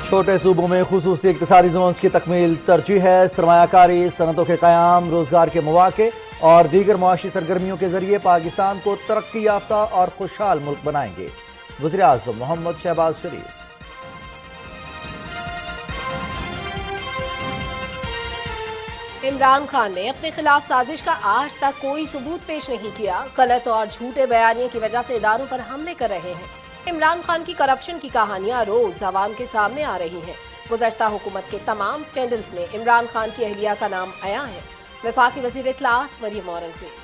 چھوٹے صوبوں میں خصوصی اقتصادی زونز کی تکمیل ترجیح ہے۔ سرمایہ کاری، صنعتوں کے قیام، روزگار کے مواقع اور دیگر معاشی سرگرمیوں کے ذریعے پاکستان کو ترقی یافتہ اور خوشحال ملک بنائیں گے۔ وزیر اعظم محمد شہباز شریف۔ عمران خان نے اپنے خلاف سازش کا آج تک کوئی ثبوت پیش نہیں کیا۔ غلط اور جھوٹے بیانیے کی وجہ سے اداروں پر حملے کر رہے ہیں۔ عمران خان کی کرپشن کی کہانیاں روز عوام کے سامنے آ رہی ہیں۔ گزشتہ حکومت کے تمام سکینڈلز میں عمران خان کی اہلیہ کا نام آیا ہے۔ وفاقی وزیر اطلاعات مریم اورنگزیب۔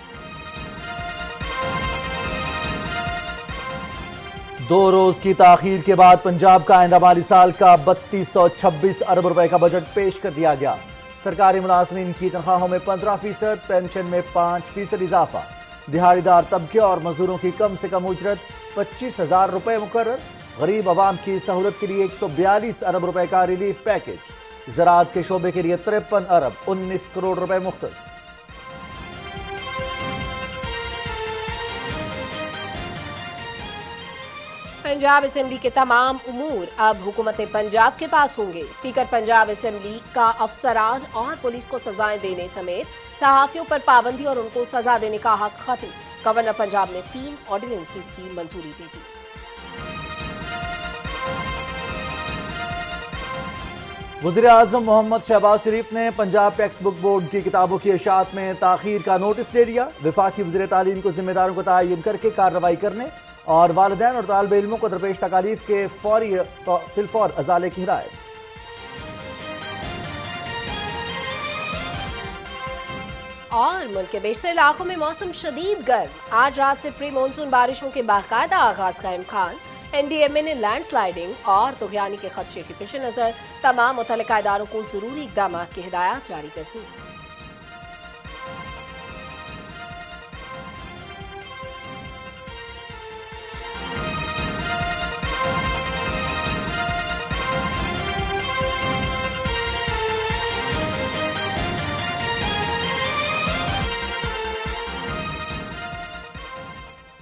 2 روز کی تاخیر کے بعد پنجاب کا آئندہ مالی سال کا 3226 ارب روپے کا بجٹ پیش کر دیا گیا۔ سرکاری ملازمین کی تنخواہوں میں 15%، پینشن میں 5% اضافہ، دہاڑی دار طبقے اور مزدوروں کی کم سے کم اجرت 25,000 روپے مقرر۔ غریب عوام کی سہولت کے لیے 142 ارب روپے کا ریلیف پیکج۔ زراعت کے شعبے کے لیے 53 ارب 19 کروڑ روپے مختص۔ پنجاب اسمبلی کے تمام امور اب حکومت پنجاب کے پاس ہوں گے۔ اسپیکر پنجاب اسمبلی کا افسران اور پولیس کو سزائیں دینے سمیت صحافیوں پر پابندی اور ان کو سزا دینے کا حق ختم۔ گورنر پنجاب نے 3 آرڈیننسز کی منظوری دے دی۔ وزیر اعظم محمد شہباز شریف نے پنجاب ٹیکسٹ بک بورڈ کی کتابوں کی اشاعت میں تاخیر کا نوٹس لے لیا۔ وفاقی وزیر تعلیم کو ذمہ داروں کو تعین کر کے کارروائی کرنے اور والدین اور طالب علموں کو درپیش تکالیف کے فی الفور ازالے کی ہدایت۔ اور ملک کے بیشتر علاقوں میں موسم شدید گرم۔ آج رات سے پری مونسون بارشوں کے باقاعدہ آغاز کا امکان۔ این ڈی ایم اے نے لینڈ سلائیڈنگ اور طغیانی کے خدشے کے پیش نظر تمام متعلقہ اداروں کو ضروری اقدامات کی ہدایات جاری کر دی۔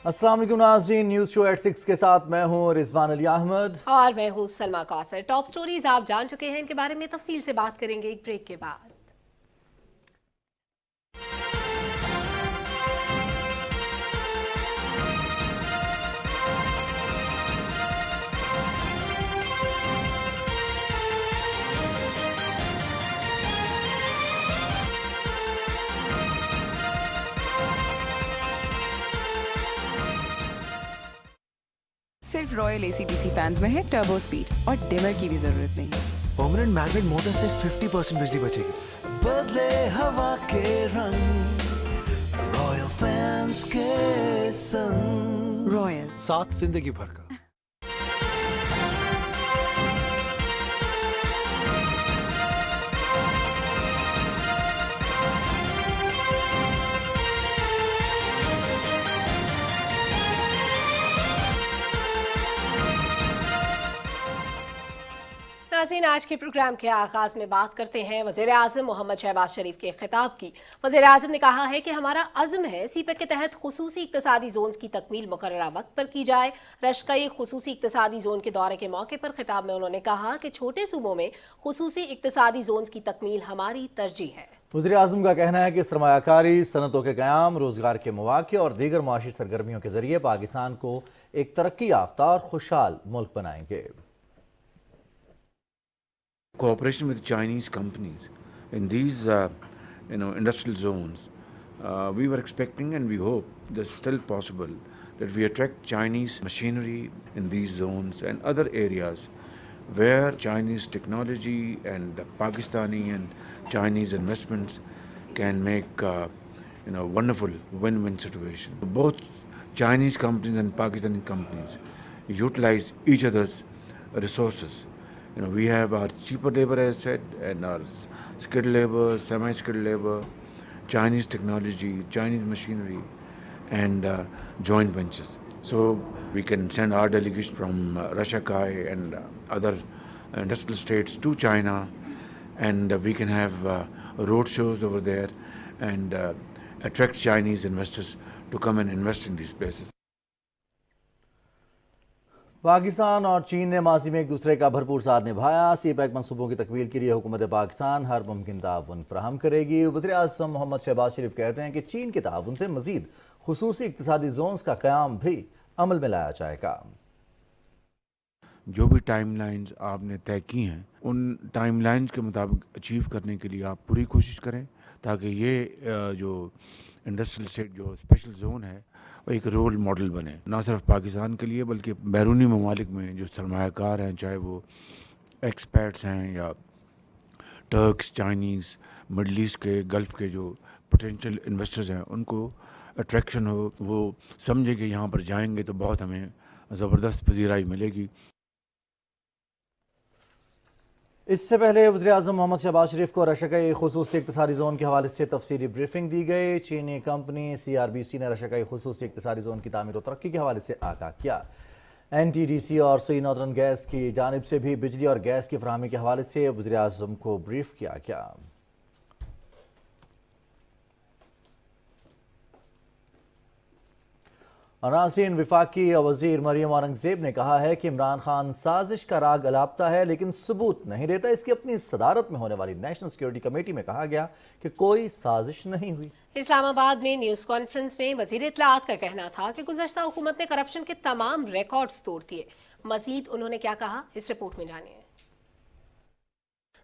السلام علیکم ناظرین، نیوز شو ایٹ 6 کے ساتھ میں ہوں رضوان علی احمد اور میں ہوں سلمہ کوثر۔ ٹاپ سٹوریز آپ جان چکے ہیں، ان کے بارے میں تفصیل سے بات کریں گے ایک بریک کے بعد۔ صرف رائل ACDC فینز میں ہے ٹربو سپیڈ اور ڈمر کی بھی ضرورت نہیں۔ پرماننٹ میگنیٹ موٹر سے 50% بجلی بچے گی۔ بدلے ہوا کے رنگ، رائل فینز کے سنگ، رائل، ساتھ زندگی بھر کا۔ ناظرین، آج کے پروگرام کے آغاز میں بات کرتے ہیں وزیر اعظم محمد شہباز شریف کے خطاب کی۔ وزیر اعظم نے کہا ہے کہ ہمارا عزم ہے سی پیک کے تحت خصوصی اقتصادی زونز کی تکمیل مقررہ وقت پر کی جائے۔ رشقئی خصوصی اقتصادی زون کے دورے کے موقع پر خطاب میں انہوں نے کہا کہ چھوٹے صوبوں میں خصوصی اقتصادی زونز کی تکمیل ہماری ترجیح ہے۔ وزیر اعظم کا کہنا ہے کہ سرمایہ کاری، صنعتوں کے قیام، روزگار کے مواقع اور دیگر معاشی سرگرمیوں کے ذریعے پاکستان کو ایک ترقی یافتہ اور خوشحال ملک بنائیں گے۔ Cooperation with Chinese companies in these industrial zones, we were expecting and we hope that's still possible that we attract Chinese machinery in these zones and other areas where Chinese technology and Pakistani and Chinese investments can make wonderful win-win situation. Both Chinese companies and Pakistani companies utilize each other's resources. We have our cheaper labor, as said, and our skilled labor, semi-skilled labor, Chinese technology, Chinese machinery, and joint ventures. So we can send our delegation from Russia Kai and other industrial states to China, and we can have road shows over there and attract Chinese investors to come and invest in these places. Pakistan اور چین نے ماضی میں ایک دوسرے کا بھرپور ساتھ نبھایا. سی پیک منصوبوں کی تکمیل کے لیے حکومت پاکستان ہر ممکن تعاون فراہم کرے گی. وزیر اعظم محمد شہباز شریف کہتے ہیں کہ چین کے تعاون سے مزید خصوصی اقتصادی زونز کا قیام بھی عمل میں لایا جائے گا. جو بھی ٹائم لائنز آپ نے طے کی ہیں ان ٹائم لائنز کے مطابق اچیو کرنے کے لیے آپ پوری کوشش کریں تاکہ یہ جو انڈسٹریل اسٹیٹ جو اسپیشل زون ہے وہ ایک رول ماڈل بنے، نہ صرف پاکستان کے لیے بلکہ بیرونی ممالک میں جو سرمایہ کار ہیں، چاہے وہ ایکسپیٹس ہیں یا ٹرکس، چائنیز، مڈل ایسٹ کے، گلف کے جو پوٹینشیل انویسٹرز ہیں، ان کو اٹریکشن ہو، وہ سمجھے کہ یہاں پر جائیں گے تو بہت ہمیں زبردست پذیرائی ملے گی. اس سے پہلے وزیر اعظم محمد شہباز شریف کو رشیا کے خصوصی اقتصادی زون کے حوالے سے تفصیلی بریفنگ دی گئی. چینی کمپنی CRBC نے رشیا کے خصوصی اقتصادی زون کی تعمیر و ترقی کے حوالے سے آگاہ کیا. NTDC اور سوئی نارتھرن گیس کی جانب سے بھی بجلی اور گیس کی فراہمی کے حوالے سے وزیر اعظم کو بریف کیا گیا. ناظرین، وفاقی وزیر مریم اورنگزیب نے کہا ہے کہ عمران خان سازش کا راگ الاپتا ہے لیکن ثبوت نہیں دیتا. اس کی اپنی صدارت میں ہونے والی نیشنل سیکیورٹی کمیٹی میں کہا گیا کہ کوئی سازش نہیں ہوئی. اسلام آباد میں نیوز کانفرنس میں وزیر اطلاعات کا کہنا تھا کہ گزشتہ حکومت نے کرپشن کے تمام ریکارڈز توڑ دیے. مزید انہوں نے کیا کہا، اس رپورٹ میں جانیں.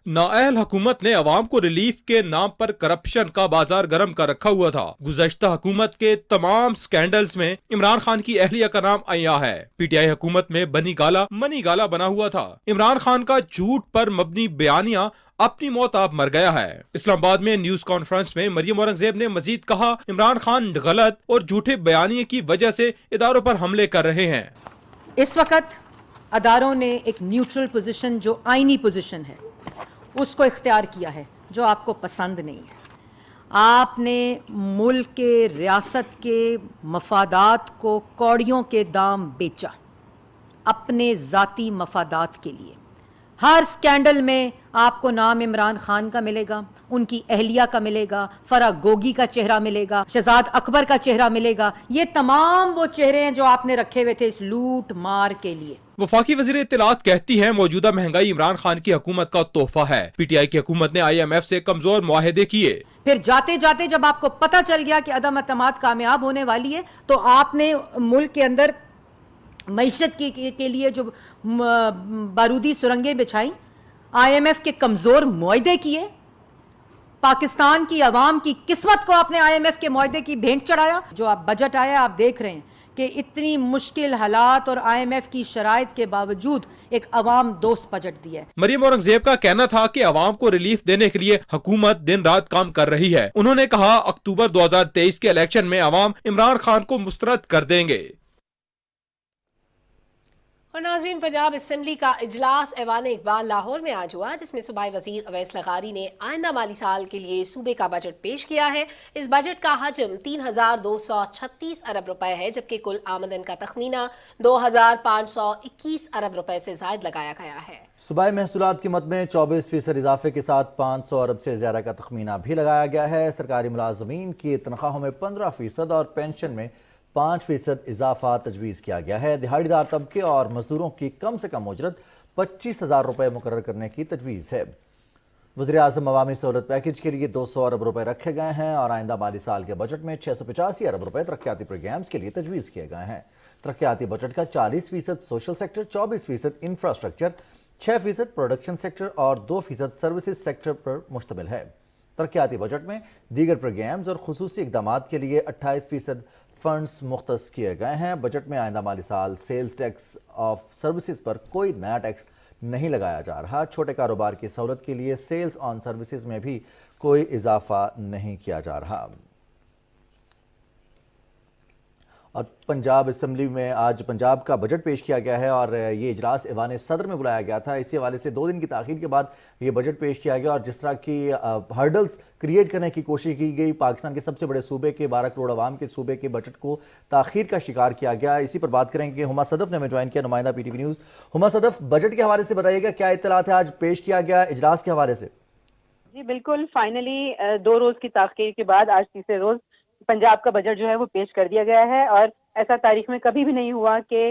نااہل حکومت نے عوام کو ریلیف کے نام پر کرپشن کا بازار گرم کر رکھا ہوا تھا. گزشتہ حکومت کے تمام سکینڈلز میں عمران خان کی اہلیہ کا نام عیاں ہے. PTI حکومت میں بنی گالا منی گالا بنا ہوا تھا. عمران خان کا جھوٹ پر مبنی بیانیہ اپنی موت آپ مر گیا ہے. اسلام آباد میں نیوز کانفرنس میں مریم اورنگزیب نے مزید کہا، عمران خان غلط اور جھوٹے بیانیے کی وجہ سے اداروں پر حملے کر رہے ہیں. اس وقت اداروں نے ایک نیوٹرل پوزیشن جو آئینی پوزیشن ہے اس کو اختیار کیا ہے، جو آپ کو پسند نہیں ہے. آپ نے ملک کے، ریاست کے مفادات کو کوڑیوں کے دام بیچا اپنے ذاتی مفادات کے لیے. ہر سکینڈل میں آپ کو نام عمران خان کا ملے گا، ان کی اہلیہ کا ملے گا، فرح گوگی کا چہرہ ملے گا، شہزاد اکبر کا چہرہ ملے گا. یہ تمام وہ چہرے ہیں جو آپ نے رکھے ہوئے تھے اس لوٹ مار کے لیے. وفاقی وزیر اطلاعات کہتی ہیں موجودہ مہنگائی عمران خان کی حکومت کا تحفہ ہے. PTI کی حکومت نے IMF سے کمزور معاہدے کیے. پھر جاتے جاتے جب آپ کو پتہ چل گیا کہ عدم اعتماد کامیاب ہونے والی ہے تو آپ نے ملک کے اندر معیشت کے لیے جو بارودی سرنگیں بچھائیں، IMF کے کمزور معاہدے کیے، پاکستان کی عوام کی قسمت کو آپ نے IMF کے معاہدے کی بھینٹ چڑھایا. جو آپ بجٹ آیا آپ دیکھ رہے ہیں کہ اتنی مشکل حالات اور IMF کی شرائط کے باوجود ایک عوام دوست بجٹ دیا ہے. مریم اورنگزیب کا کہنا تھا کہ عوام کو ریلیف دینے کے لیے حکومت دن رات کام کر رہی ہے. انہوں نے کہا اکتوبر 2023 کے الیکشن میں عوام عمران خان کو مسترد کر دیں گے. اور ناظرین، پنجاب اسمبلی کا اجلاس ایوان اقبال لاہور میں آج ہوا، جس میں صوبائی وزیر اویس لغاری نے آئندہ مالی سال کے لیے صوبے کا بجٹ پیش کیا ہے. اس بجٹ کا حجم 3,236 ارب روپے ہے، جبکہ کل آمدن کا تخمینہ 2,521 ارب روپے سے زائد لگایا گیا ہے. صوبائی محصولات قیمت میں 24% اضافے کے ساتھ 500 ارب سے زیادہ کا تخمینہ بھی لگایا گیا ہے. سرکاری ملازمین کی تنخواہوں میں 15% اور پینشن میں 5% اضافہ تجویز کیا گیا ہے. دہاڑی دار طبقے اور مزدوروں کی کم سے کم اجرت 25,000 روپے مقرر کرنے کی تجویز ہے. وزیر اعظم عوامی سہولت پیکج کے لیے 200 ارب روپے رکھے گئے ہیں اور آئندہ مالی سال کے بجٹ میں 685 ارب روپے ترقیاتی پروگرامز کے لیے تجویز کیے گئے ہیں. ترقیاتی بجٹ کا 40% social sector, 24% infrastructure, 6% production sector اور 2% سروسز سیکٹر پر مشتمل ہے. ترقیاتی بجٹ میں دیگر پروگرامز اور خصوصی اقدامات کے لیے 28% فنڈز مختص کیے گئے ہیں. بجٹ میں آئندہ مالی سال سیلز ٹیکس آف سروسز پر کوئی نیا ٹیکس نہیں لگایا جا رہا. چھوٹے کاروبار کی سہولت کے لیے سیلز آن سروسز میں بھی کوئی اضافہ نہیں کیا جا رہا. اور پنجاب اسمبلی میں آج پنجاب کا بجٹ پیش کیا گیا ہے اور یہ اجلاس ایوان صدر میں بلایا گیا تھا. اسی حوالے سے 2 دن کی تاخیر کے بعد یہ بجٹ پیش کیا گیا اور جس طرح کی ہرڈلز کریٹ کرنے کی کوشش کی گئی، پاکستان کے سب سے بڑے صوبے کے 12 کروڑ عوام کے صوبے کے بجٹ کو تاخیر کا شکار کیا گیا. اسی پر بات کریں گے. ہما صدف نے ہمیں جوائن کیا، نمائندہ PTV نیوز. ہما صدف، بجٹ کے حوالے سے بتائیے گا کیا اطلاعات ہے آج پیش کیا گیا اجلاس کے حوالے سے؟ جی بالکل، فائنلی 2 روز کی تاخیر کے بعد آج تیسرے روز پنجاب کا بجٹ جو ہے وہ پیش کر دیا گیا ہے. اور ایسا تاریخ میں کبھی بھی نہیں ہوا کہ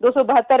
272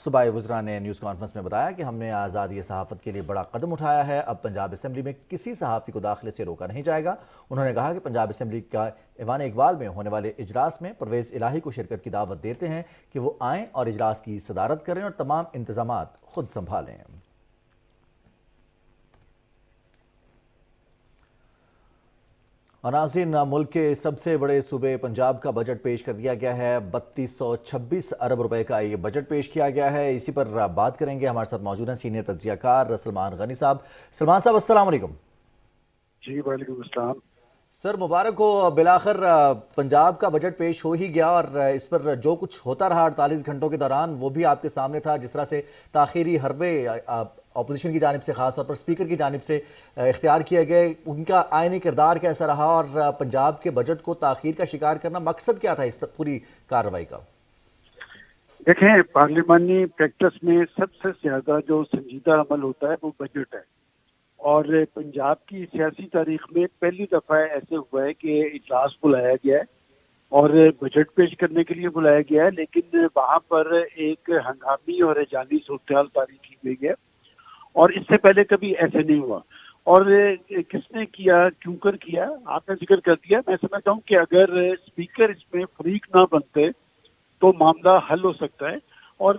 صوبائی وزراء نے نیوز کانفرنس میں بتایا کہ ہم نے آزادی صحافت کے لیے بڑا قدم اٹھایا ہے، اب پنجاب اسمبلی میں کسی صحافی کو داخلے سے روکا نہیں جائے گا۔ انہوں نے کہا کہ پنجاب اسمبلی کا ایوان اقبال میں ہونے والے اجلاس میں پرویز الہی کو شرکت کی دعوت دیتے ہیں کہ وہ آئیں اور اجلاس کی صدارت کریں اور تمام انتظامات خود سنبھالیں۔ اور ناظرین، ملک کے سب سے بڑے صوبے پنجاب کا بجٹ پیش کر دیا گیا ہے۔ 3226 ارب روپے کا یہ بجٹ پیش کیا گیا ہے۔ اسی پر بات کریں گے، ہمارے ساتھ موجود ہیں سینئر تجزیہ کار سلمان غنی صاحب۔ سلمان صاحب السلام علیکم۔ جی وعلیکم السلام۔ سر مبارک ہو، بالآخر پنجاب کا بجٹ پیش ہو ہی گیا، اور اس پر جو کچھ ہوتا رہا 48 گھنٹوں کے دوران وہ بھی آپ کے سامنے تھا، جس طرح سے تاخیری حربے اپوزیشن کی جانب سے، خاص طور پر اسپیکر کی جانب سے اختیار کیے گئے، ان کا آئینی کردار کیسا رہا، اور پنجاب کے بجٹ کو تاخیر کا شکار کرنا مقصد کیا تھا اس پوری کارروائی کا؟ دیکھیں، پارلیمانی پریکٹس میں سب سے زیادہ جو سنجیدہ عمل ہوتا ہے وہ بجٹ ہے، اور پنجاب کی سیاسی تاریخ میں پہلی دفعہ ایسے ہوا ہے کہ اجلاس بلایا گیا ہے اور بجٹ پیش کرنے کے لیے بلایا گیا ہے، لیکن وہاں پر ایک ہنگامی اور ہیجانی صورتحال طاری کی گئی ہے، اور اس سے پہلے کبھی ایسے نہیں ہوا۔ اور کس نے کیا، کیوں کر کیا، آپ نے ذکر کر دیا۔ میں سمجھتا ہوں کہ اگر اسپیکر اس میں فریق نہ بنتے تو معاملہ حل ہو سکتا ہے، اور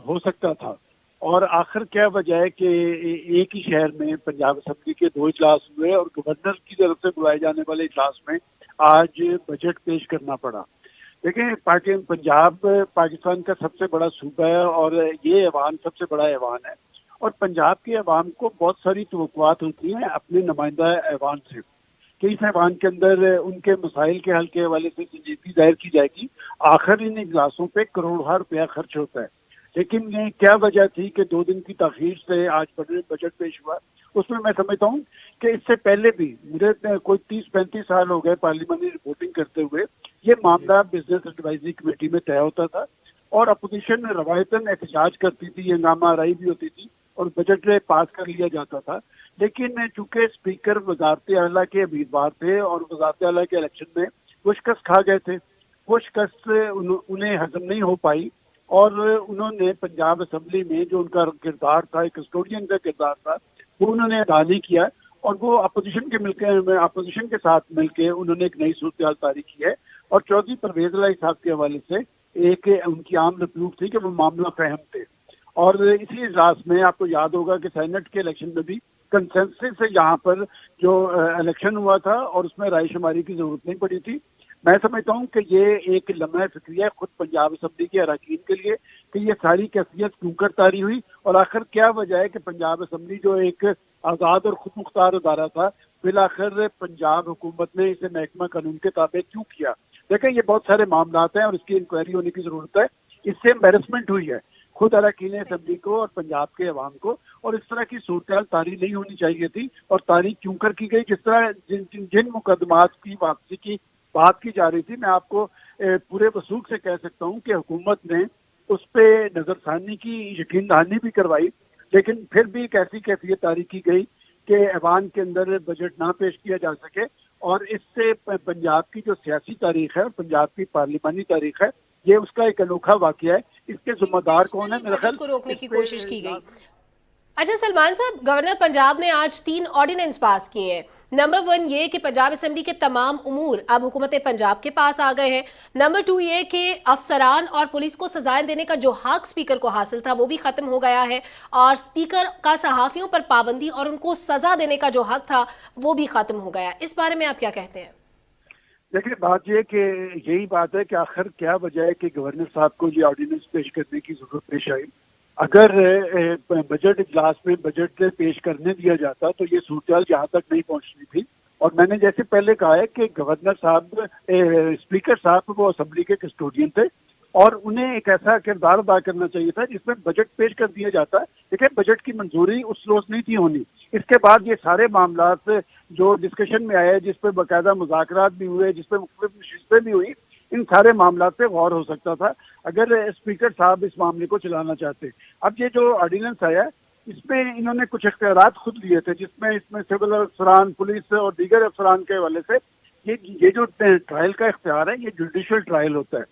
ہو سکتا تھا۔ اور آخر کیا وجہ ہے کہ ایک ہی شہر میں پنجاب اسمبلی کے 2 اجلاس ہوئے، اور گورنر کی طرف سے بلائے جانے والے اجلاس میں آج بجٹ پیش کرنا پڑا۔ دیکھیں، پنجاب پاکستان کا سب سے بڑا صوبہ ہے، اور یہ ایوان سب سے بڑا ایوان ہے، اور پنجاب کے عوام کو بہت ساری توقعات ہوتی ہیں اپنے نمائندہ ایوان سے کہ اس ایوان کے اندر ان کے مسائل کے حل کے حوالے سے سنجیدگی ظاہر کی جائے گی۔ آخر ان اجلاسوں پہ کروڑوں روپیہ خرچ ہوتا ہے، لیکن کیا وجہ تھی کہ 2 دن کی تاخیر سے آج بجٹ پیش ہوا؟ اس میں سمجھتا ہوں کہ اس سے پہلے بھی مجھے کوئی 30-35 سال ہو گئے پارلیمانی رپورٹنگ کرتے ہوئے، یہ معاملہ بزنس ایڈوائزری کمیٹی میں طے ہوتا تھا، اور اپوزیشن روایتاً احتجاج کرتی تھی، ہنگامہ آرائی بھی ہوتی تھی، اور بجٹ پاس کر لیا جاتا تھا۔ لیکن چونکہ اسپیکر وزارت اعلیٰ کے امیدوار تھے اور وزارت اعلیٰ کے الیکشن میں وہ شکست کھا گئے تھے، وہ شکست انہیں ہضم نہیں ہو پائی، اور انہوں نے پنجاب اسمبلی میں جو ان کا کردار تھا، ایک کسٹوڈین کا کردار تھا، وہ انہوں نے ادا نہیں کیا، اور وہ اپوزیشن کے ساتھ مل کے انہوں نے ایک نئی صورتحال طاری کی ہے۔ اور چودھری پرویز الہی صاحب کے حوالے سے ایک ان کی عام رپورٹ تھی کہ وہ معاملہ فہم تھے، اور اسی اجلاس میں آپ کو یاد ہوگا کہ سینٹ کے الیکشن میں بھی کنسنسس سے یہاں پر جو الیکشن ہوا تھا، اور اس میں رائے شماری کی ضرورت نہیں پڑی تھی۔ میں سمجھتا ہوں کہ یہ ایک لمحہ فکری ہے خود پنجاب اسمبلی کے اراکین کے لیے کہ یہ ساری کیفیت کیوں کر طاری ہوئی، اور آخر کیا وجہ ہے کہ پنجاب اسمبلی جو ایک آزاد اور خود مختار ادارہ تھا، بالآخر پنجاب حکومت نے اسے محکمہ قانون کے تابع کیوں کیا۔ دیکھیں، یہ بہت سارے معاملات ہیں اور اس کی انکوائری ہونے کی ضرورت ہے۔ اس سے امبیرسمنٹ ہوئی ہے خود اراکین اسمبلی کو اور پنجاب کے عوام کو، اور اس طرح کی صورتحال طاری نہیں ہونی چاہیے تھی، اور طاری کیوں کر کی گئی؟ جس طرح جن مقدمات کی واپسی کی بات کی جا رہی تھی، میں آپ کو پورے وثوق سے کہہ سکتا ہوں کہ حکومت نے اس پہ نظر ثانی کی، یقین دہانی بھی کروائی، لیکن پھر بھی ایک ایسی کیفیت طاری کی گئی کہ ایوان کے اندر بجٹ نہ پیش کیا جا سکے، اور اس سے پنجاب کی جو سیاسی تاریخ ہے، پنجاب کی پارلیمانی تاریخ ہے، یہ اس کا ایک انوکھا واقعہ ہے۔ اس کے ذمہ دار کون ہے؟ میرا خیال کو روکنے کی کوشش کی گئی۔ اچھا سلمان صاحب، گورنر پنجاب نے آج 3 آرڈیننس پاس کیے ہیں۔ نمبر 1 یہ کہ پنجاب اسمبلی کے تمام امور اب حکومت پنجاب کے پاس آ گئے ہیں۔ نمبر 2 یہ کہ افسران اور پولیس کو سزائیں دینے کا جو حق اسپیکر کو حاصل تھا وہ بھی ختم ہو گیا ہے، اور اسپیکر کا صحافیوں پر پابندی اور ان کو سزا دینے کا جو حق تھا وہ بھی ختم ہو گیا۔ اس بارے میں آپ کیا کہتے ہیں؟ دیکھیں، بات یہ کہ یہی بات ہے کہ آخر کیا وجہ ہے کہ گورنر صاحب کو یہ آرڈیننس پیش کرنے کی ضرورت پیش آئی۔ اگر بجٹ اجلاس میں بجٹ پیش کرنے دیا جاتا تو یہ صورتحال یہاں تک نہیں پہنچنی تھی، اور میں نے جیسے پہلے کہا ہے کہ گورنر صاحب، اسپیکر صاحب وہ اسمبلی کے کسٹوڈین تھے، اور انہیں ایک ایسا کردار ادا کرنا چاہیے تھا جس میں بجٹ پیش کر دیا جاتا۔ دیکھیں، بجٹ کی منظوری اس روز نہیں تھی ہونی، اس کے بعد یہ سارے معاملات جو ڈسکشن میں آئے، جس پہ باقاعدہ مذاکرات بھی ہوئے، جس پہ مختلف نشستیں بھی ہوئی، ان سارے معاملات پہ غور ہو سکتا تھا اگر اسپیکر صاحب اس معاملے کو چلانا چاہتے۔ اب یہ جو آرڈیننس آیا، اس میں انہوں نے کچھ اختیارات خود لیے تھے، جس میں سول افسران، پولیس اور دیگر افسران کے حوالے سے یہ جو ٹرائل کا اختیار ہے، یہ جوڈیشل ٹرائل ہوتا ہے۔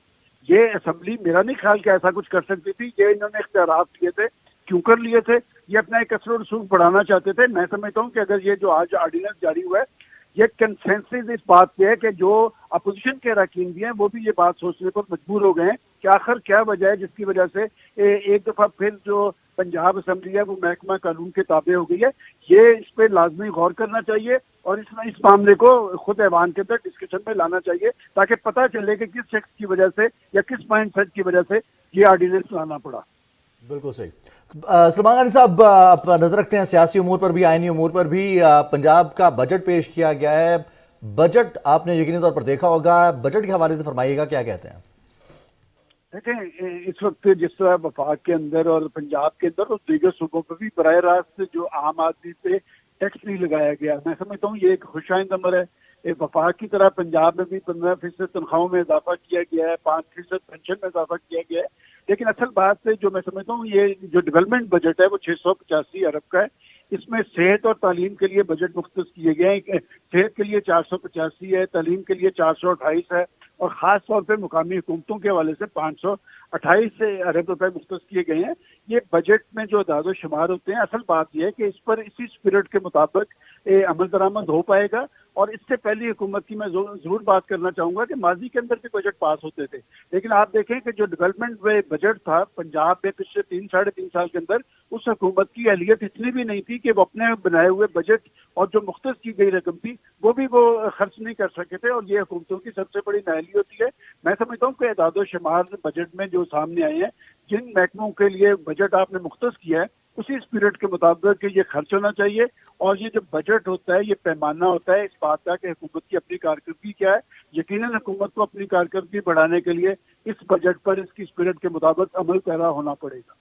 یہ اسمبلی میرا نہیں خیال کہ ایسا کچھ کر سکتی تھی. یہ انہوں نے اختیارات لیے تھے, کیوں کر لیے تھے؟ یہ اپنا ایک اثر و رسوخ بڑھانا چاہتے تھے. میں سمجھتا ہوں کہ اگر یہ جو آج آرڈیننس جاری ہوا ہے یہ کنسنسس اس بات پہ ہے کہ جو اپوزیشن کے اراکین بھی ہیں وہ بھی یہ بات سوچنے پر مجبور ہو گئے ہیں کہ آخر کیا وجہ ہے جس کی وجہ سے ایک دفعہ پھر جو پنجاب اسمبلی ہے وہ محکمہ قانون کے تابع ہو گئی ہے. یہ اس پہ لازمی غور کرنا چاہیے اور اس معاملے کو خود ایوان کے اندر ڈسکشن میں لانا چاہیے تاکہ پتہ چلے کہ کس شخص کی وجہ سے یا کس مائنڈ سیٹ کی وجہ سے یہ آرڈیننس لانا پڑا. بالکل صحیح. سلمان غنی صاحب, آپ نظر رکھتے ہیں سیاسی امور پر بھی, آئینی امور پر بھی. پنجاب کا بجٹ پیش کیا گیا ہے. بجٹ آپ نے یقینی طور پر دیکھا ہوگا, بجٹ کے حوالے سے فرمائیے گا, کیا کہتے ہیں؟ دیکھیں, اس وقت جس طرح وفاق کے اندر اور پنجاب کے اندر اور دیگر صوبوں پہ بھی براہ راست جو عام آدمی پہ ٹیکس نہیں لگایا گیا, میں سمجھتا ہوں یہ ایک خوش آئند امر ہے. وفاق کی طرح پنجاب میں بھی 15% تنخواہوں میں اضافہ کیا گیا ہے, 5% پینشن میں اضافہ کیا گیا ہے. لیکن اصل بات جو میں سمجھتا ہوں یہ جو ڈیولپمنٹ بجٹ ہے وہ 685 ارب کا ہے. اس میں صحت اور تعلیم کے لیے بجٹ مختص کیے گئے ہیں. صحت کے لیے 485 ہے, تعلیم کے لیے 428 ہے اور خاص طور پہ مقامی حکومتوں کے حوالے سے 528 ارب روپے مختص کیے گئے ہیں. یہ بجٹ میں جو اعداد و شمار ہوتے ہیں, اصل بات یہ ہے کہ اس پر اسی اسپرٹ کے مطابق عمل درآمد ہو پائے گا. اور اس سے پہلی حکومت کی میں ضرور بات کرنا چاہوں گا کہ ماضی کے اندر بھی بجٹ پاس ہوتے تھے, لیکن آپ دیکھیں کہ جو ڈیولپمنٹ بجٹ تھا پنجاب میں پچھلے 3-3.5 سال کے اندر, اس حکومت کی اہلیت اتنی بھی نہیں تھی کہ وہ اپنے بنائے ہوئے بجٹ اور جو مختص کی گئی رقم تھی وہ بھی وہ خرچ نہیں کر سکے تھے. اور یہ حکومتوں کی سب سے بڑی نااہلی ہوتی ہے. میں سمجھتا ہوں کہ اعداد و شمار بجٹ میں جو سامنے آئے ہیں, جن محکموں کے لیے بجٹ آپ نے مختص کیا ہے اسی اسپرٹ کے مطابق یہ خرچ ہونا چاہیے. اور یہ جو بجٹ ہوتا ہے یہ پیمانہ ہوتا ہے اس بات کا کہ حکومت کی اپنی کارکردگی کیا ہے. یقیناً حکومت کو اپنی کارکردگی بڑھانے کے لیے اس بجٹ پر اس کی اسپرٹ کے مطابق عمل پیرا ہونا پڑے گا.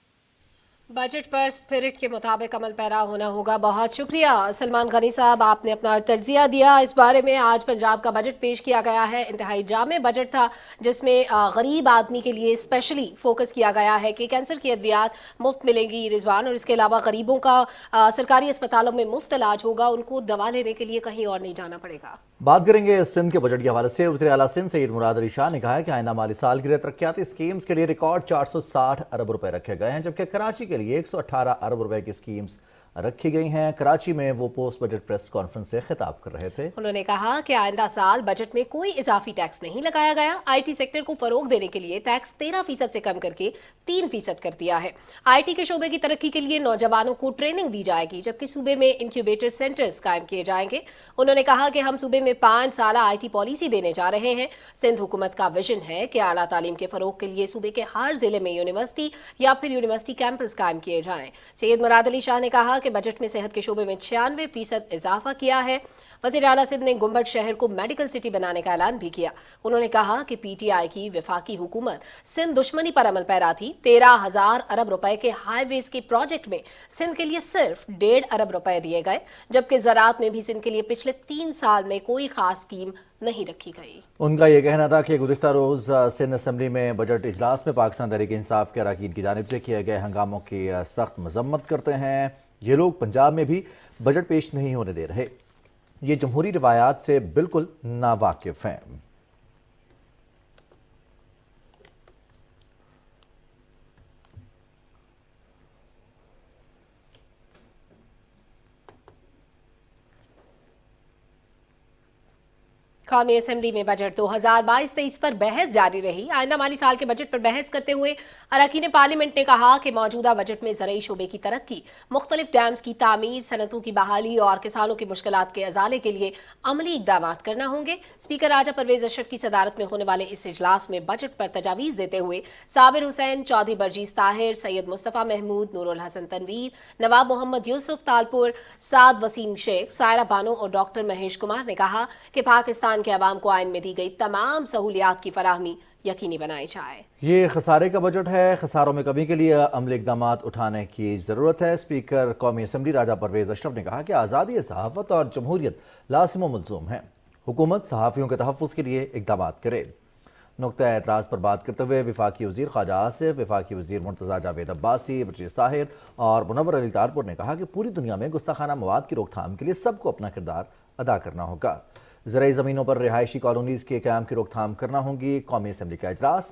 بجٹ پر اسپرٹ کے مطابق عمل پیرا ہونا ہوگا. بہت شکریہ سلمان غنی صاحب, آپ نے اپنا تجزیہ دیا اس بارے میں. آج پنجاب کا بجٹ پیش کیا گیا ہے, انتہائی جامع بجٹ تھا جس میں غریب آدمی کے لیے اسپیشلی فوکس کیا گیا ہے کہ کینسر کی ادویات مفت ملیں گی رضوان, اور اس کے علاوہ غریبوں کا سرکاری اسپتالوں میں مفت علاج ہوگا, ان کو دوا لینے کے لیے کہیں اور نہیں جانا پڑے گا. بات کریں گے سندھ کے بجٹ کے حوالے سے. وزیر اعلیٰ سندھ سید مراد علی شاہ نے کہا ہے کہ آئندہ مالی سال کے لیے ترقیاتی اسکیمز کے لیے ریکارڈ 460 ارب روپے رکھے گئے ہیں, جبکہ کراچی کے لیے 118 ارب روپے کی اسکیمز رکھی گئی ہیں. کراچی میں وہ پوسٹ بجٹ پریس کانفرنس سے خطاب کر رہے تھے. انہوں نے کہا کہ آئندہ سال بجٹ میں کوئی اضافی ٹیکس نہیں لگایا گیا. آئی ٹی سیکٹر کو فروغ دینے کے لیے ٹیکس 13% سے کم کر کے 3% کر دیا ہے. آئی ٹی کے شعبے کی ترقی کے لیے نوجوانوں کو ٹریننگ دی جائے گی, جبکہ صوبے میں انکیوبیٹر سینٹرز قائم کیے جائیں گے. انہوں نے کہا کہ ہم صوبے میں 5 سالہ آئی ٹی پالیسی دینے جا رہے ہیں. سندھ حکومت کا ویژن ہے کہ اعلیٰ تعلیم کے فروغ کے لیے صوبے کے ہر ضلع میں یونیورسٹی یا پھر یونیورسٹی کیمپس قائم کیے جائیں. سید مراد علی شاہ نے کہا کہ بجٹ میں صحت کے شعبے میں 96% اضافہ کیا ہے. وزیر اعلیٰ سندھ نے گنبد شہر کو میڈیکل سٹی بنانے کا اعلان بھی کیا. انہوں نے کہا کہ پی ٹی آئی کی وفاقی حکومت سندھ دشمنی پر عمل پیرا تھی. 13,000 ارب روپے کے ہائی ویز کے پروجیکٹ میں سندھ کے لیے صرف 1.5 ارب روپے دیے گئے, جبکہ زراعت میں بھی سندھ کے لیے پچھلے 3 سال میں کوئی خاص اسکیم نہیں رکھی گئی. ان کا یہ کہنا تھا کہ گزشتہ روز سندھ اسمبلی میں بجٹ اجلاس میں پاکستان تحریک انصاف کے اراکین کی جانب سے کیے گئے ہنگاموں کی سخت مذمت کرتے ہیں. یہ لوگ پنجاب میں بھی بجٹ پیش نہیں ہونے دے رہے. یہ جمہوری روایات سے بالکل ناواقف ہیں. قومی اسمبلی میں بجٹ 2022-23 پر بحث جاری رہی. آئندہ مالی سال کے بجٹ پر بحث کرتے ہوئے اراکین پارلیمنٹ نے کہا کہ موجودہ بجٹ میں زرعی شعبے کی ترقی, مختلف ڈیمز کی تعمیر, صنعتوں کی بحالی اور کسانوں کی مشکلات کے ازالے کے لیے عملی اقدامات کرنا ہوں گے. اسپیکر راجہ پرویز اشرف کی صدارت میں ہونے والے اس اجلاس میں بجٹ پر تجاویز دیتے ہوئے صابر حسین, چودھری برجیز طاہر, سید مصطفیٰ محمود, نور الحسن تنویر, نواب محمد یوسف تالپور, سعد وسیم شیخ, سائرہ بانو اور ڈاکٹر مہیش کمار نے کہا کہ پاکستان کے عوام کو آئین میں دی گئی تمام سہولیات کی فراہمی یقینی بنائی جائے. یہ خسارے کا بجٹ ہے. خساروں میں کمی کے لیے عملی اقدامات اٹھانے کی ضرورت ہے. اسپیکر قومی اسمبلی راجہ پرویز اشرف نے کہا کہ آزادی صحافت اور جمہوریت لازم و ملزوم ہیں. حکومت صحافیوں کے تحفظ کے لیے اقدامات کرے. نقطہ اعتراض پر بات کرتے ہوئے وفاقی وزیر خواجہ آصف, وفاقی وزیر مرتضیٰ جاوید عباسی, برجیز طاہر اور منور علی تالپور نے کہا کہ پوری دنیا میں گستاخانہ مواد کی روک تھام کے لیے سب کو اپنا کردار ادا کرنا ہوگا. زرعی زمینوں پر رہائشی کالونیز کے قیام کی روک تھام کرنا ہوگی. قومی اسمبلی کا اجلاس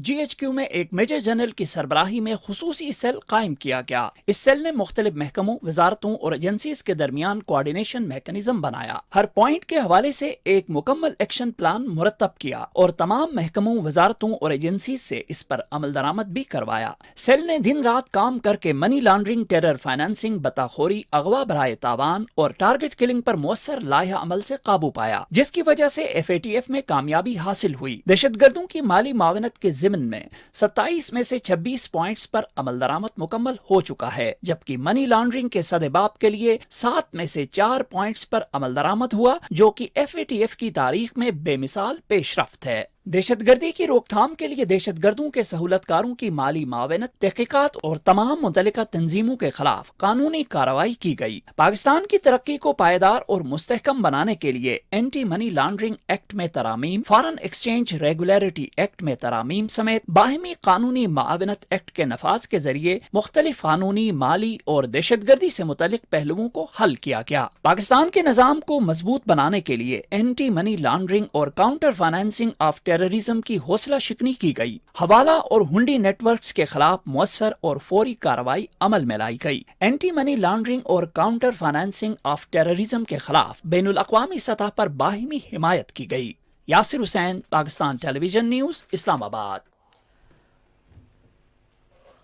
GHQ میں ایک میجر جنرل کی سربراہی میں خصوصی سیل قائم کیا گیا۔ اس سیل نے مختلف محکموں، وزارتوں اور ایجنسیز کے درمیان کوآرڈینیشن میکانزم بنایا، ہر پوائنٹ کے حوالے سے ایک مکمل ایکشن پلان مرتب کیا اور تمام محکموں، وزارتوں اور ایجنسیز سے اس پر عمل درآمد بھی کروایا۔ سیل نے دن رات کام کر کے منی لانڈرنگ، ٹیرر فائنانسنگ، بطاخوری، اغوا برائے تاوان اور ٹارگٹ کلنگ پر مؤثر لائحہ عمل سے قابو پایا، جس کی وجہ سے FATF میں کامیابی حاصل ہوئی۔ دہشت گردوں کی مالی معاونت کے ضمن میں 27 میں سے 26 پوائنٹس پر عمل درآمد مکمل ہو چکا ہے، جبکہ منی لانڈرنگ کے سدباب کے لیے 7 میں سے 4 پوائنٹس پر عمل درآمد ہوا، جو کہ FATF کی تاریخ میں بے مثال پیش رفت ہے۔ دہشت گردی کی روک تھام کے لیے دہشت گردوں کے سہولت کاروں کی مالی معاونت، تحقیقات اور تمام متعلقہ تنظیموں کے خلاف قانونی کارروائی کی گئی۔ پاکستان کی ترقی کو پائیدار اور مستحکم بنانے کے لیے اینٹی منی لانڈرنگ ایکٹ میں ترامیم، فارن ایکسچینج ریگولیٹری ایکٹ میں ترامیم سمیت باہمی قانونی معاونت ایکٹ کے نفاذ کے ذریعے مختلف قانونی، مالی اور دہشت گردی سے متعلق پہلوؤں کو حل کیا گیا۔ پاکستان کے نظام کو مضبوط بنانے کے لیے اینٹی منی لانڈرنگ اور کاؤنٹر فائنانسنگ آف ٹیررزم کی حوصلہ شکنی کی گئی۔ حوالہ اور ہنڈی نیٹ ورکس کے خلاف مؤثر اور فوری کارروائی عمل میں لائی گئی۔ اینٹی منی لانڈرنگ اور کاؤنٹر فائنانسنگ آف ٹیررزم کے خلاف بین الاقوامی سطح پر باہمی حمایت کی گئی۔ یاسر حسین، پاکستان ٹیلی ویژن نیوز، اسلام آباد۔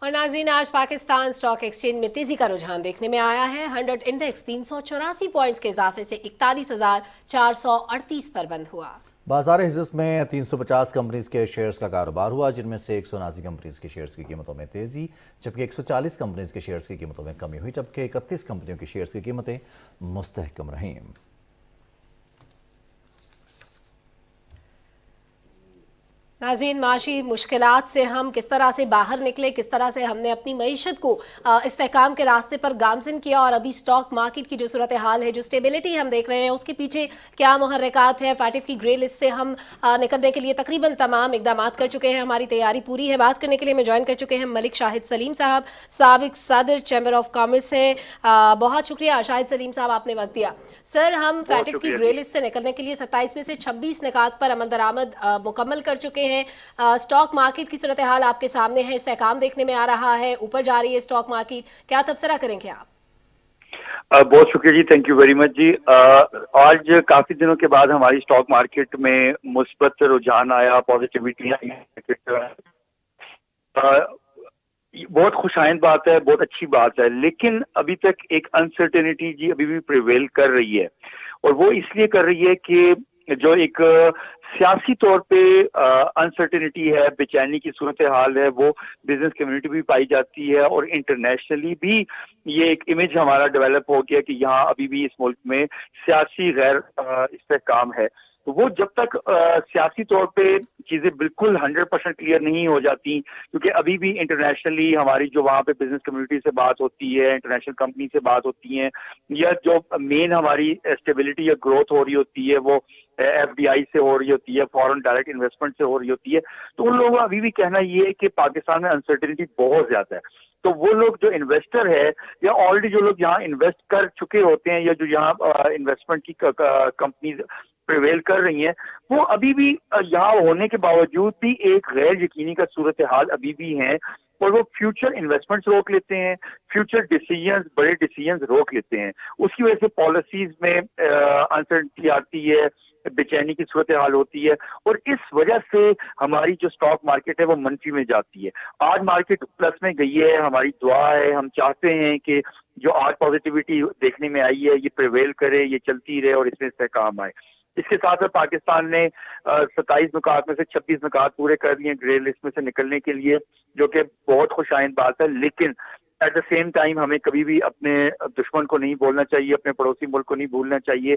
اور ناظرین، آج پاکستان اسٹاک ایکسچینج میں تیزی کا رجحان دیکھنے میں آیا ہے۔ 100 انڈیکس 384 پوائنٹس کے اضافے سے 41,438 پر بند ہوا۔ بازار حصص میں 350 کمپنیز کے شیئرز کا کاروبار ہوا، جن میں سے 179 کمپنیز کے شیئرز کی قیمتوں میں تیزی، جبکہ 140 کمپنیز کے شیئرز کی قیمتوں میں کمی ہوئی، جبکہ 31 کمپنیوں کے شیئرز کی قیمتیں مستحکم رہیں۔ ناظرین، معاشی مشکلات سے ہم کس طرح سے باہر نکلے، کس طرح سے ہم نے اپنی معیشت کو استحکام کے راستے پر گامزن کیا، اور ابھی سٹاک مارکیٹ کی جو صورتحال ہے، جو سٹیبلٹی ہم دیکھ رہے ہیں، اس کے پیچھے کیا محرکات ہیں۔ FATF کی گرے لسٹ سے ہم نکلنے کے لیے تقریباً تمام اقدامات کر چکے ہیں، ہماری تیاری پوری ہے۔ بات کرنے کے لیے میں جوائن کر چکے ہیں ملک شاہد سلیم صاحب، سابق صدر چیمبر آف کامرس ہیں۔ بہت شکریہ شاہد سلیم صاحب، آپ نے وقت دیا۔ سر، ہم FATF کی گرے لسٹ سے نکلنے کے لیے 27 میں سے 26 نکات پر عمل درآمد مکمل کر چکے ہیں۔ سٹاک مارکیٹ کی صورتحال آپ کے سامنے ہے، استحکام دیکھنے میں آ رہا ہے، اوپر جا رہی ہے سٹاک مارکیٹ، کیا تبصرہ کریں گے آپ؟ بہت شکریہ جی، تھینک یو ویری مچ جی۔ آج کافی دنوں کے بعد ہماری سٹاک مارکیٹ میں مثبت رجحان آیا، پازیٹیوٹی آئی، بہت خوشائند بات ہے، بہت اچھی بات ہے، لیکن ابھی تک ایک انسرٹینٹی جی ابھی بھی پریویل کر رہی ہے، اور وہ اس لیے کر رہی ہے کہ جو ایک سیاسی طور پہ انسرٹینٹی ہے، بے چینی کی صورتحال ہے، وہ بزنس کمیونٹی بھی پائی جاتی ہے، اور انٹرنیشنلی بھی یہ ایک امیج ہمارا ڈیولپ ہو گیا کہ یہاں ابھی بھی اس ملک میں سیاسی غیر استحکام ہے۔ تو وہ جب تک سیاسی طور پہ چیزیں بالکل 100% کلیئر نہیں ہو جاتی، کیونکہ ابھی بھی انٹرنیشنلی ہماری جو وہاں پہ بزنس کمیونٹی سے بات ہوتی ہے، انٹرنیشنل کمپنی سے بات ہوتی ہیں، یا جو مین ہماری اسٹیبلٹی یا گروتھ ہو رہی ہوتی ہے وہ FDI سے ہو رہی ہوتی ہے، فورن ڈائریکٹ انویسٹمنٹ سے ہو رہی ہوتی ہے، تو ان لوگوں کا ابھی بھی کہنا یہ ہے کہ پاکستان میں انسرٹینٹی بہت زیادہ ہے۔ تو وہ لوگ جو انویسٹر ہے، یا آلریڈی جو لوگ یہاں انویسٹ کر چکے ہوتے ہیں، یا جو یہاں انویسٹمنٹ کی کمپنیز پریویل کر رہی ہیں، وہ ابھی بھی یہاں ہونے کے باوجود بھی ایک غیر یقینی کا صورتحال ابھی بھی ہیں، اور وہ فیوچر انویسٹمنٹس روک لیتے ہیں، فیوچر ڈیسیجنز، بڑے ڈیسیجنز روک لیتے ہیں۔ اس کی وجہ سے پالیسیز میں انسرٹنٹی آتی ہے، بے چینی کی صورتحال ہوتی ہے، اور اس وجہ سے ہماری جو سٹاک مارکیٹ ہے وہ منفی میں جاتی ہے۔ آج مارکیٹ پلس میں گئی ہے، ہماری دعا ہے، ہم چاہتے ہیں کہ جو آج پازیٹیوٹی دیکھنے میں آئی ہے یہ پریویل کرے، یہ چلتی رہے اور اس میں استحکام آئے۔ اس کے ساتھ پاکستان نے 27 نکات میں سے 26 نکات پورے کر دیے گرے لسٹ میں سے نکلنے کے لیے، جو کہ بہت خوشائند بات ہے، لیکن ایٹ دا سیم ٹائم ہمیں کبھی بھی اپنے دشمن کو نہیں بولنا چاہیے، اپنے پڑوسی ملک کو نہیں بھولنا چاہیے۔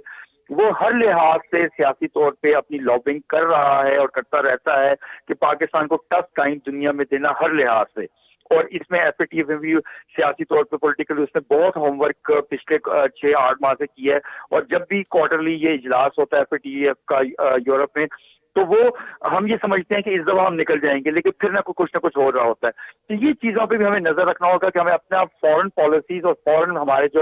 وہ ہر لحاظ سے سیاسی طور پہ اپنی لابنگ کر رہا ہے اور کرتا رہتا ہے کہ پاکستان کو ٹف ٹائم دنیا میں دینا ہر لحاظ سے، اور اس میں FATF میں بھی سیاسی طور پہ پولیٹیکل اس نے بہت ہوم ورک پچھلے 6-8 ماہ سے کیا ہے، اور جب بھی کوارٹرلی یہ اجلاس ہوتا ہے FATF کا یورپ میں، تو وہ ہم یہ سمجھتے ہیں کہ اس دفعہ ہم نکل جائیں گے، لیکن پھر کچھ نہ کچھ ہو رہا ہوتا ہے۔ تو یہ چیزوں پہ بھی ہمیں نظر رکھنا ہوگا کہ ہمیں اپنا فورن پالیسیز اور فورن ہمارے جو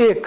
1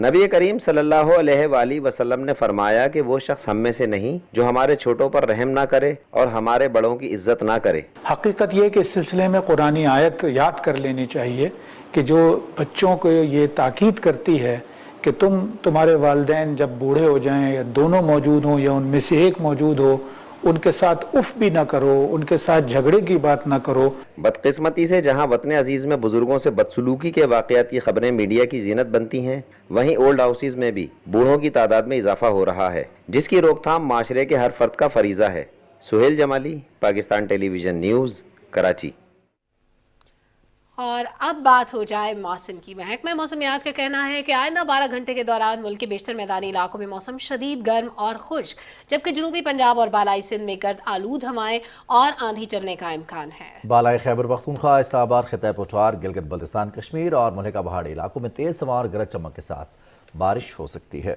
نبی کریم صلی اللہ علیہ وآلہ وسلم نے فرمایا کہ وہ شخص ہم میں سے نہیں جو ہمارے چھوٹوں پر رحم نہ کرے اور ہمارے بڑوں کی عزت نہ کرے۔ حقیقت یہ کہ اس سلسلے میں قرآنی آیت یاد کر لینی چاہیے کہ جو بچوں کو یہ تاکید کرتی ہے کہ تمہارے والدین جب بوڑھے ہو جائیں یا دونوں موجود ہوں یا ان میں سے ایک موجود ہو، ان کے ساتھ اف بھی نہ کرو، ان کے ساتھ جھگڑے کی بات نہ کرو۔ بدقسمتی سے جہاں وطن عزیز میں بزرگوں سے بدسلوکی کے واقعات کی خبریں میڈیا کی زینت بنتی ہیں، وہیں اولڈ ہاؤسز میں بھی بوڑھوں کی تعداد میں اضافہ ہو رہا ہے، جس کی روک تھام معاشرے کے ہر فرد کا فریضہ ہے۔ سہیل جمالی، پاکستان ٹیلی ویژن نیوز، کراچی۔ اور اب بات ہو جائے موسم کی۔ محکمہ موسمیات کا کہنا ہے کہ آئندہ 12 گھنٹے کے دوران ملک کے بیشتر میدانی علاقوں میں موسم شدید گرم اور خشک، جبکہ جنوبی پنجاب اور بالائی سندھ میں گرد آلود ہوائیں اور آندھی چلنے کا امکان ہے۔ بالائی خیبر پختونخوا، اسلام آباد، خطہ پوچھوار، گلگت بلتستان، کشمیر اور ملکہ پہاڑی علاقوں میں تیز ہوا اور گرج چمک کے ساتھ بارش ہو سکتی ہے۔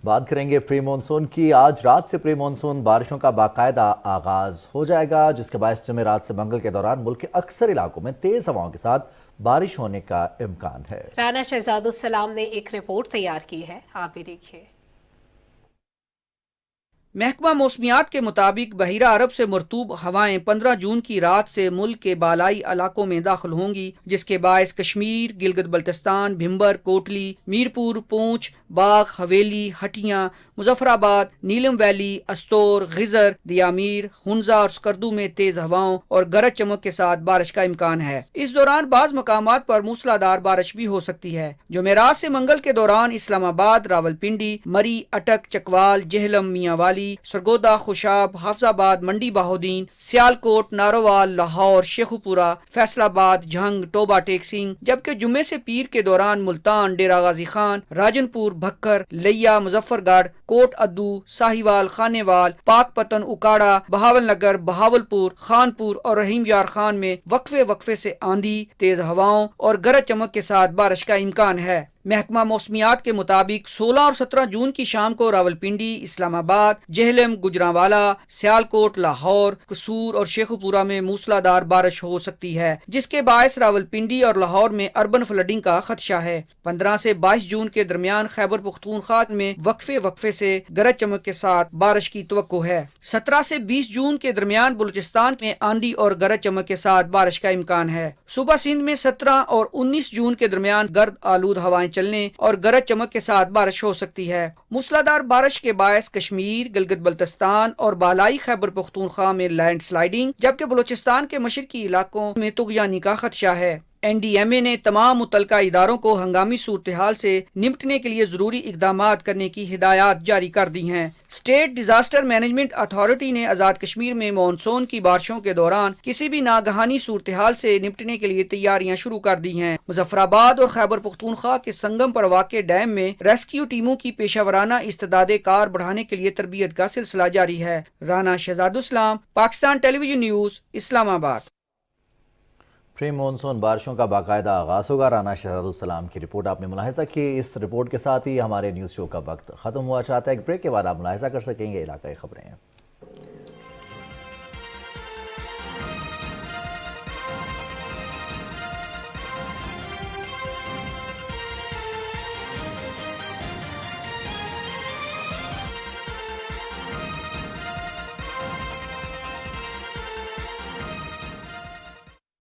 بات کریں گے پری مونسون کی۔ آج رات سے پری مونسون بارشوں کا باقاعدہ آغاز ہو جائے گا، جس کے باعث جمعرات سے منگل کے دوران ملک کے اکثر علاقوں میں تیز ہواؤں کے ساتھ بارش ہونے کا امکان ہے۔ رانا شہزاد السلام نے ایک رپورٹ تیار کی ہے، آپ بھی دیکھیے۔ محکمہ موسمیات کے مطابق بحیرہ عرب سے مرطوب ہوائیں 15 جون کی رات سے ملک کے بالائی علاقوں میں داخل ہوں گی، جس کے باعث کشمیر، گلگت بلتستان، بھمبر، کوٹلی، میرپور، پونچھ، باغ، حویلی، ہٹیاں، مظفر آباد، نیلم ویلی، استور، غزر، دیامیر، ہنزا اور سکردو میں تیز ہواؤں اور گرج چمک کے ساتھ بارش کا امکان ہے۔ اس دوران بعض مقامات پر موسلادھار بارش بھی ہو سکتی ہے۔ جمعرات سے منگل کے دوران اسلام آباد، راولپنڈی، مری، اٹک، چکوال، جہلم، میاں والی، سرگودا، خوشاب، حافظ آباد، منڈی بہاؤدین، سیالکوٹ، ناروال، لاہور، شیخوپورہ، فیصل آباد، جھنگ، ٹوبہ ٹیکسنگ، جبکہ جمعے سے پیر کے دوران ملتان، ڈیرہ غازی خان، راجن پور، بھکر، لیا، مظفر گڑھ، کوٹ ادو، ساہیوال، خانے وال، پاک پتن، اکاڑا، بہاول نگر، بہاولپور، خانپور اور رحیم یار خان میں وقفے سے آندھی، تیز ہواؤں اور گرج چمک کے ساتھ بارش کا امکان ہے۔ محکمہ موسمیات کے مطابق 16 اور 17 جون کی شام کو راولپنڈی، اسلام آباد، جہلم، گجرانوالا، سیالکوٹ، لاہور، قصور اور شیخوپورہ میں موسلادھار بارش ہو سکتی ہے، جس کے باعث راولپنڈی اور لاہور میں اربن فلڈنگ کا خدشہ ہے۔ 15 سے 22 جون کے درمیان خیبر پختونخوا میں وقفے سے گرج چمک کے ساتھ بارش کی توقع ہے۔ 17 سے 20 جون کے درمیان بلوچستان میں آندھی اور گرج چمک کے ساتھ بارش کا امکان ہے۔ صوبہ سندھ میں 17 اور 19 جون کے درمیان گرد آلود ہوائیں چلنے اور گرج چمک کے ساتھ بارش ہو سکتی ہے۔ موسلادھار بارش کے باعث کشمیر، گلگت بلتستان اور بالائی خیبر پختونخوا میں لینڈ سلائیڈنگ، جبکہ بلوچستان کے مشرقی علاقوں میں طغیانی کا خدشہ ہے۔ این ڈی ایم اے نے تمام متعلقہ اداروں کو ہنگامی صورتحال سے نمٹنے کے لیے ضروری اقدامات کرنے کی ہدایات جاری کر دی ہیں۔ اسٹیٹ ڈیزاسٹر مینجمنٹ اتھارٹی نے آزاد کشمیر میں مانسون کی بارشوں کے دوران کسی بھی ناگہانی صورتحال سے نمٹنے کے لیے تیاریاں شروع کر دی ہیں۔ مظفر آباد اور خیبر پختونخوا کے سنگم پر واقع ڈیم میں ریسکیو ٹیموں کی پیشہ ورانہ استعداد کار بڑھانے کے لیے تربیت کا سلسلہ جاری ہے۔ رانا شہزاد السلام، پاکستان ٹیلی ویژن نیوز، اسلام آباد۔ پری مونسون بارشوں کا باقاعدہ آغاز ہوگا۔ رانا شہزاد السلام کی رپورٹ آپ نے ملاحظہ کی۔ اس رپورٹ کے ساتھ ہی ہمارے نیوز شو کا وقت ختم ہوا۔ چاہتا ہے ایک بریک کے بعد آپ ملاحظہ کر سکیں گے علاقائی خبریں۔